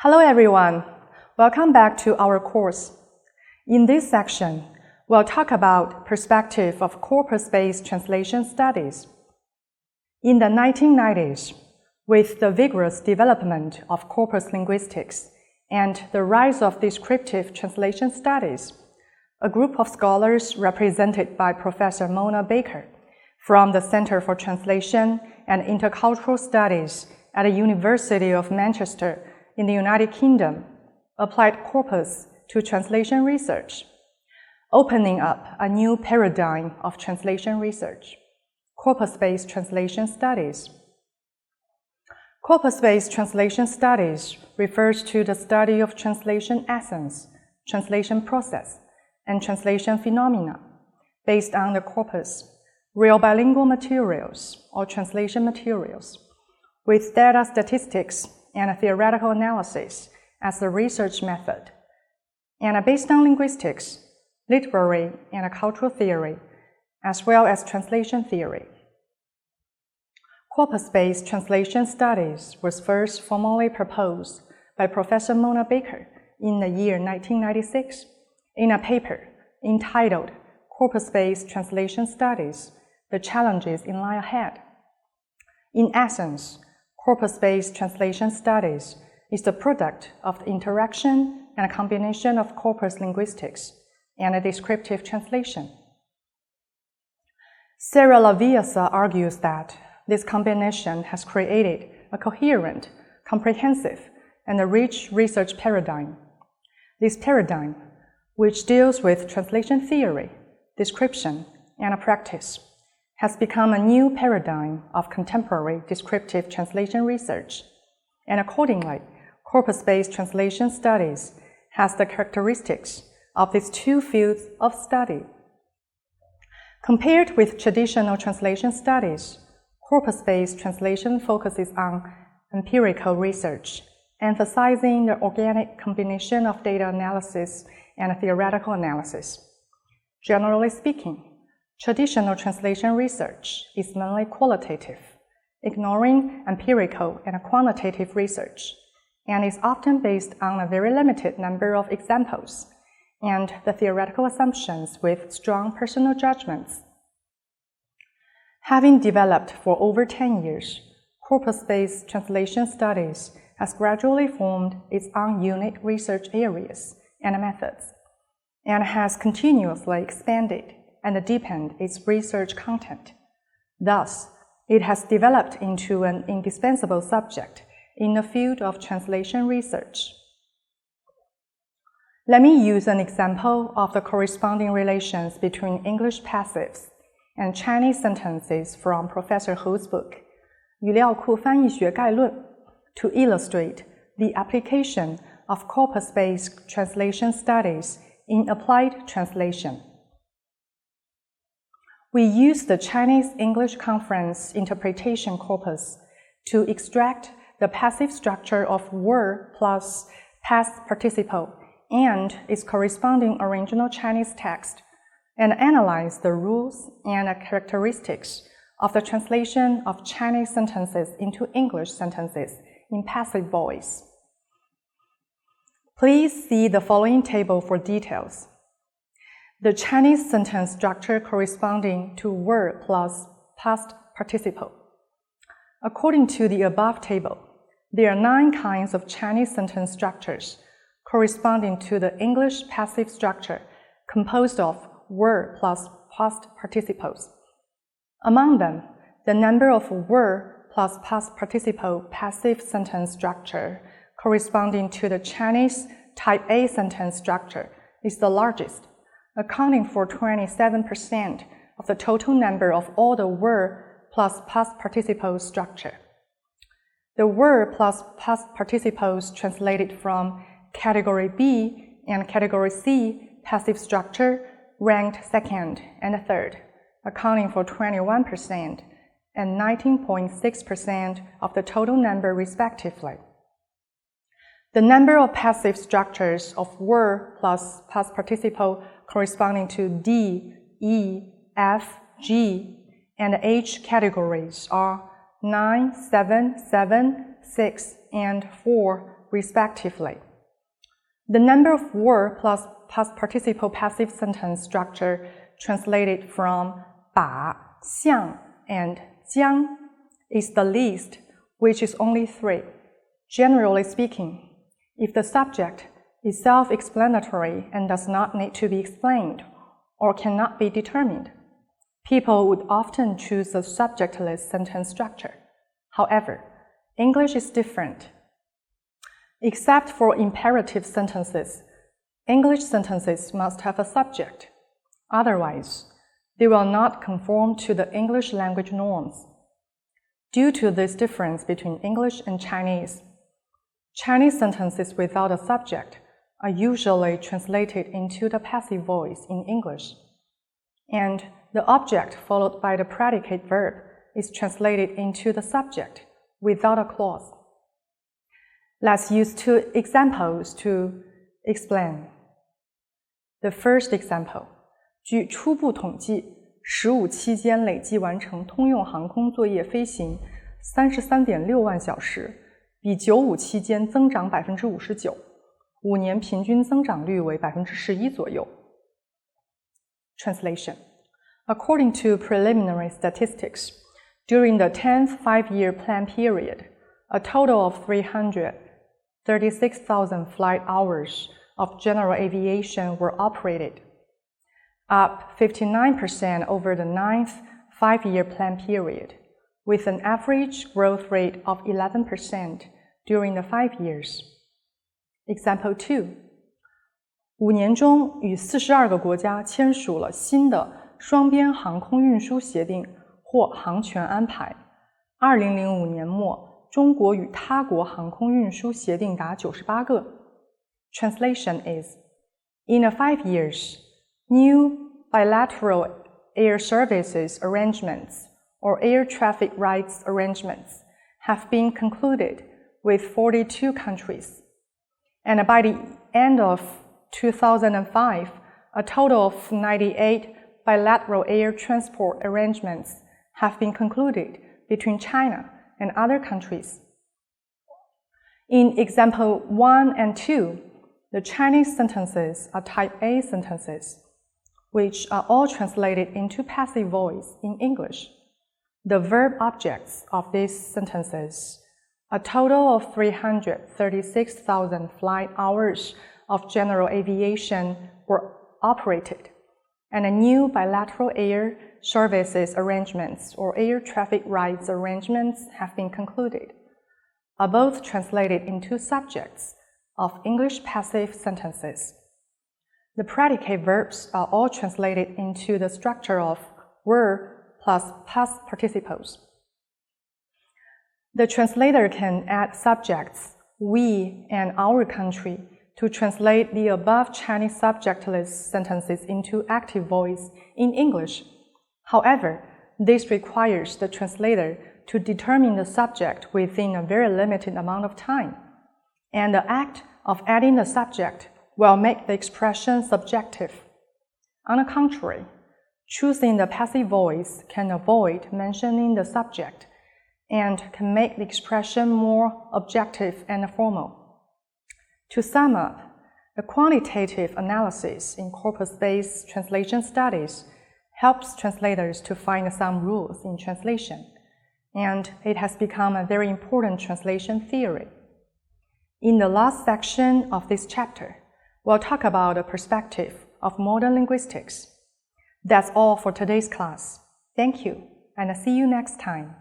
Hello everyone, welcome back to our course. In this section, we'll talk about perspective of corpus-based translation studies. In the 1990s, with the vigorous development of corpus linguistics and the rise of descriptive translation studies, a group of scholars represented by Professor Mona Baker from the Center for Translation and Intercultural Studies at the University of Manchester in the United Kingdom applied corpus to translation research, opening up a new paradigm of translation research, corpus-based translation studies. Corpus-based translation studies refers to the study of translation essence, translation process, and translation phenomena based on the corpus, real bilingual materials or translation materials, with data statistics and theoretical analysis as the research method, and based on linguistics, literary and cultural theory, as well as translation theory. Corpus-based translation studies was first formally proposed by Professor Mona Baker in the year 1996 in a paper entitled Corpus-based Translation Studies, The Challenges in Lie Ahead. In essence, corpus-based translation studies is the product of the interaction and combination of corpus linguistics and descriptive translation. Sarah Laviasa argues that this combination has created a coherent, comprehensive, and a rich research paradigm. This paradigm, which deals with translation theory, description, and practice, has become a new paradigm of contemporary descriptive translation research, and accordingly, corpus-based translation studies has the characteristics of these two fields of study. Compared with traditional translation studies, corpus-based translation focuses on empirical research, emphasizing the organic combination of data analysis and theoretical analysis. Generally speaking, traditional translation research is mainly qualitative, ignoring empirical and quantitative research, and is often based on a very limited number of examples and the theoretical assumptions with strong personal judgments. Having developed for over 10 years, corpus-based translation studies has gradually formed its own unique research areas and methods, and has continuously expanded and deepened its research content. Thus, it has developed into an indispensable subject in the field of translation research. Let me use an example of the corresponding relations between English passives and Chinese sentences from Professor Hu's book, 语料库翻译学概论, to illustrate the application of corpus-based translation studies in applied translation. We use the Chinese English Conference interpretation corpus to extract the passive structure of were plus past participle and its corresponding original Chinese text, and analyze the rules and characteristics of the translation of Chinese sentences into English sentences in passive voice. Please see the following table for details. The Chinese sentence structure corresponding to were plus past participle. According to the above table, there are 9 kinds of Chinese sentence structures corresponding to the English passive structure composed of were plus past participles. Among them, the number of were plus past participle passive sentence structure corresponding to the Chinese type A sentence structure is the largest, accounting for 27% of the total number of all the were plus past participle structure. The were plus past participles translated from Category B and Category C passive structure ranked second and third, accounting for 21% and 19.6% of the total number respectively. The number of passive structures of were plus past participle corresponding to D, E, F, G, and H categories are 9, 7, 7, 6, and 4, respectively. The number of were plus past participle passive sentence structure translated from 把, 向, and 将 is the least, which is only 3. Generally speaking, if the subject is self-explanatory and does not need to be explained or cannot be determined, people would often choose a subjectless sentence structure. However, English is different. Except for imperative sentences, English sentences must have a subject. Otherwise, they will not conform to the English language norms. Due to this difference between English and Chinese sentences without a subject are usually translated into the passive voice in English, and the object followed by the predicate verb is translated into the subject without a clause. Let's use 2 examples to explain. The first example, 据初步统计，15期间累计完成通用航空作业飞行 33.6万小时，比95期间增长 59%， 5年平均增长率为 11% 左右。Translation. According to preliminary statistics, during the 10th five-year plan period, a total of 336,000 flight hours of general aviation were operated, up 59% over the 9th five-year plan period, with an average growth rate of 11% during the 5 years. Example 2. 5年中，与42个国家签署了新的双边航空运输协定或航权安排。2005年末，中国与他国航空运输协定达98个。Translation is, in the 5 years, new bilateral air services arrangements or air traffic rights arrangements have been concluded with 42 countries. And by the end of 2005, a total of 98 bilateral air transport arrangements have been concluded between China and other countries. In example 1 and 2, the Chinese sentences are type A sentences, which are all translated into passive voice in English. The verb objects of these sentences, a total of 336,000 flight hours of general aviation were operated, and a new bilateral air services arrangements or air traffic rights arrangements have been concluded, are both translated into subjects of English passive sentences. The predicate verbs are all translated into the structure of were plus past participles. The translator can add subjects, we and our country, to translate the above Chinese subjectless sentences into active voice in English. However, this requires the translator to determine the subject within a very limited amount of time, and the act of adding the subject will make the expression subjective. On the contrary, choosing the passive voice can avoid mentioning the subject and can make the expression more objective and formal. To sum up, the quantitative analysis in corpus-based translation studies helps translators to find some rules in translation, and it has become a very important translation theory. In the last section of this chapter, we'll talk about the perspective of modern linguistics. That's all for today's class. Thank you, and see you next time.